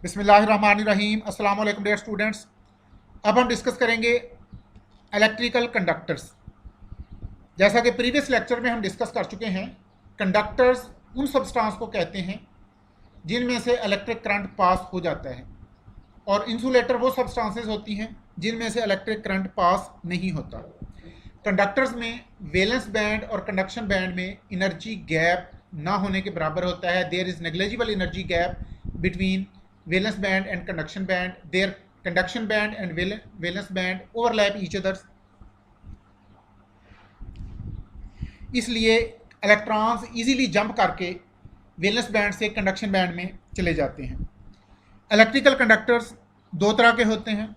बिस्मिल्लाहिर्रहमानिर्रहीम। अस्सलाम वालेकुम डियर स्टूडेंट्स। अब हम डिस्कस करेंगे इलेक्ट्रिकल कंडक्टर्स। जैसा कि प्रीवियस लेक्चर में हम डिस्कस कर चुके हैं, कंडक्टर्स उन सब्सटेंस को कहते हैं जिनमें से इलेक्ट्रिक करंट पास हो जाता है, और इंसुलेटर वो सब्सटेंसेस होती हैं जिनमें से इलेक्ट्रिक करंट पास नहीं होता। कंडक्टर्स में वैलेंस बैंड और कंडक्शन बैंड में एनर्जी गैप ना होने के बराबर होता है। There is negligible energy gap between valence band and conduction band. There conduction band and valence band overlap each others. इसलिए इलेक्ट्रॉन्स इजीली जंप करके वैलेंस बैंड से कंडक्शन बैंड में चले जाते हैं। इलेक्ट्रिकल कंडक्टर्स दो तरह के होते हैं।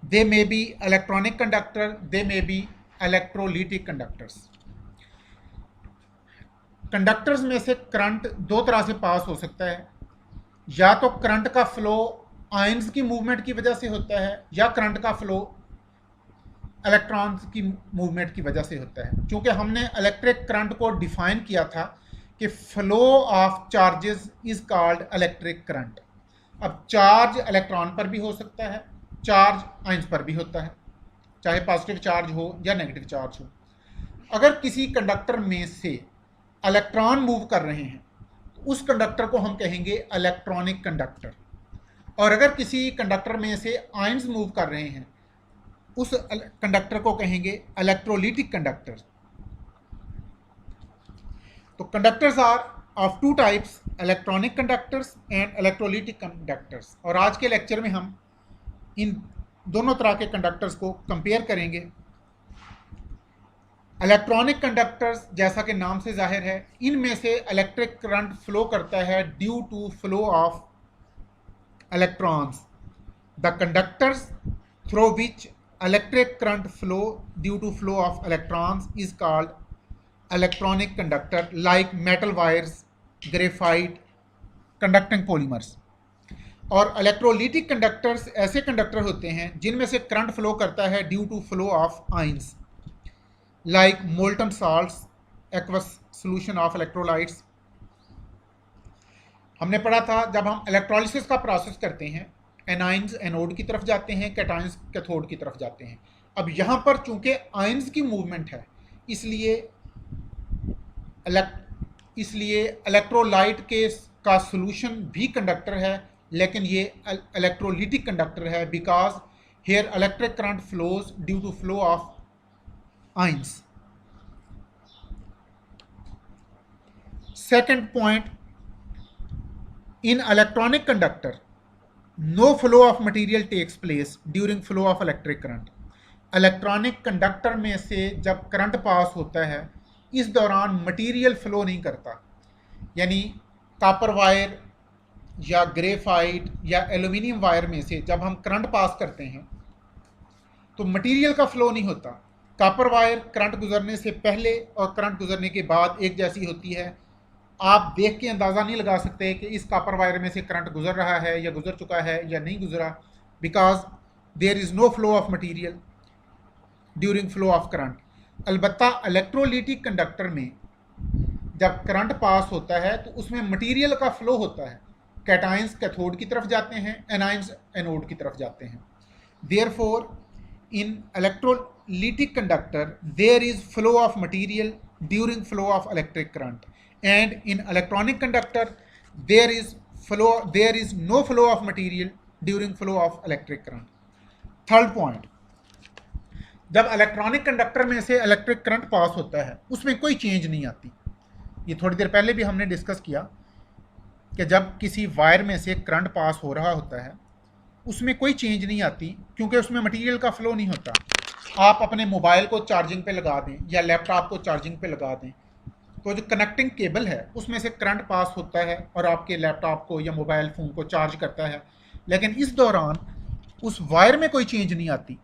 They may be electronic conductor, they may be electrolytic conductors. Conductors में से करंट दो तरह से पास हो सकता है। या तो करंट का फ्लो आयंस की मूवमेंट की वजह से होता है, या करंट का फ्लो इलेक्ट्रॉन्स की मूवमेंट की वजह से होता है। क्योंकि हमने इलेक्ट्रिक करंट को डिफाइन किया था कि flow of charges is called electric current. अब चार्ज इलेक्ट्रॉन पर भी हो सकता है, चार्ज आयंस पर भी होता है, चाहे पॉजिटिव चार्ज हो या नेगेटिव चार्ज हो। अगर किसी कंडक्टर में से इलेक्ट्रॉन मूव कर रहे हैं तो उस कंडक्टर को हम कहेंगे इलेक्ट्रॉनिक कंडक्टर, और अगर किसी कंडक्टर में से आयंस मूव कर रहे हैं उस कंडक्टर को कहेंगे इलेक्ट्रोलिटिक कंडक्टर। तो conductors are of two types, electronic conductors and electrolytic conductors. और आज के लेक्चर में हम इन दोनों तरह के कंडक्टर्स को कंपेयर करेंगे। इलेक्ट्रॉनिक कंडक्टर्स, जैसा कि नाम से जाहिर है, इनमें से इलेक्ट्रिक करंट फ्लो करता है due to flow of electrons. The conductors through which electric current flow due to flow of electrons is called electronic conductor, like metal wires, graphite, conducting polymers. और इलेक्ट्रोलिटिक कंडक्टर्स ऐसे conductor होते हैं जिनमें से current flow करता है due to flow of ions, like molten salts, aqueous solution of electrolytes. हमने पढ़ा था जब हम इलेक्ट्रोलिसिस का प्रोसेस करते हैं, एनाइंस एनोड की तरफ जाते हैं, कैटाइंस कैथोड की तरफ जाते हैं। अब यहाँ पर चूंकि आयंस की मूवमेंट है, इसलिए इलेक्ट्रोलाइट के का सॉल्यूशन भी कंडक्टर है, लेकिन ये इलेक्ट्रोलिटिक कंडक्टर है because here electric current flows due to flow of ions. Second point, in electronic conductor no flow of material takes place during flow of electric current. Electronic conductor में से जब current pass होता है इस दौरान material flow नहीं करता। यानी कॉपर वायर या ग्रेफाइट या एल्यूमिनियम वायर में से जब हम करंट पास करते हैं तो मटेरियल का फ्लो नहीं होता। कॉपर वायर करंट गुजरने से पहले और करंट गुजरने के बाद एक जैसी होती है। आप देख के अंदाज़ा नहीं लगा सकते कि इस कॉपर वायर में से करंट गुजर रहा है या गुजर चुका है या नहीं गुजरा, because there is no flow of material during flow of current. अलबत्ता इलेक्ट्रोलिटिक कंडक्टर में जब करंट पास होता है तो उसमें मटेरियल का फ्लो होता है। कैटाइंस कैथोड की तरफ जाते हैं, एनाइंस एनोड की तरफ जाते हैं। Therefore in electrolytic conductor there is flow of material during flow of electric current, and in electronic conductor there is no flow of material during flow of electric current. Third point, जब electronic conductor में से electric current pass होता है उसमें कोई change नहीं आती। ये थोड़ी देर पहले भी हमने डिस्कस किया कि जब किसी वायर में से करंट पास हो रहा होता है उसमें कोई चेंज नहीं आती, क्योंकि उसमें मटेरियल का फ्लो नहीं होता। आप अपने मोबाइल को चार्जिंग पे लगा दें या लैपटॉप को चार्जिंग पे लगा दें तो जो कनेक्टिंग केबल है उसमें से करंट पास होता है और आपके लैपटॉप को या मोबाइल फ़ोन को चार्ज करता है, लेकिन इस दौरान उस वायर में कोई चेंज नहीं आती।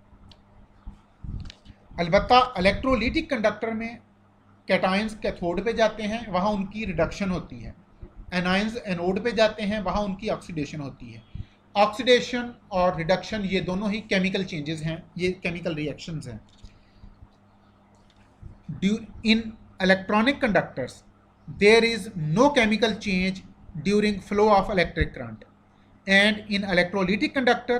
अलबत्ता इलेक्ट्रोलिटिक कंडक्टर में कैटाइंस कैथोड पे जाते हैं, वहाँ उनकी रिडक्शन होती है। एनाइंस एनोड पे जाते हैं, वहाँ उनकी ऑक्सीडेशन होती है। ऑक्सीडेशन और रिडक्शन ये दोनों ही केमिकल चेंजेस हैं, ये केमिकल रिएक्शंस हैं। In electronic conductors there is no chemical change during flow of electric current. And in electrolytic conductor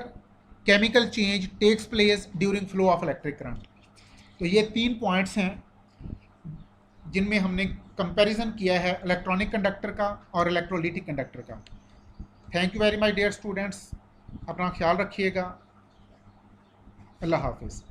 chemical change takes place during flow of electric current. तो ये 3 points हैं जिनमें हमने comparison किया है इलेक्ट्रॉनिक कंडक्टर का और इलेक्ट्रोलिटिक कंडक्टर का। Thank you very much dear students, अपना ख्याल रखिएगा। अल्लाह हाफिज़।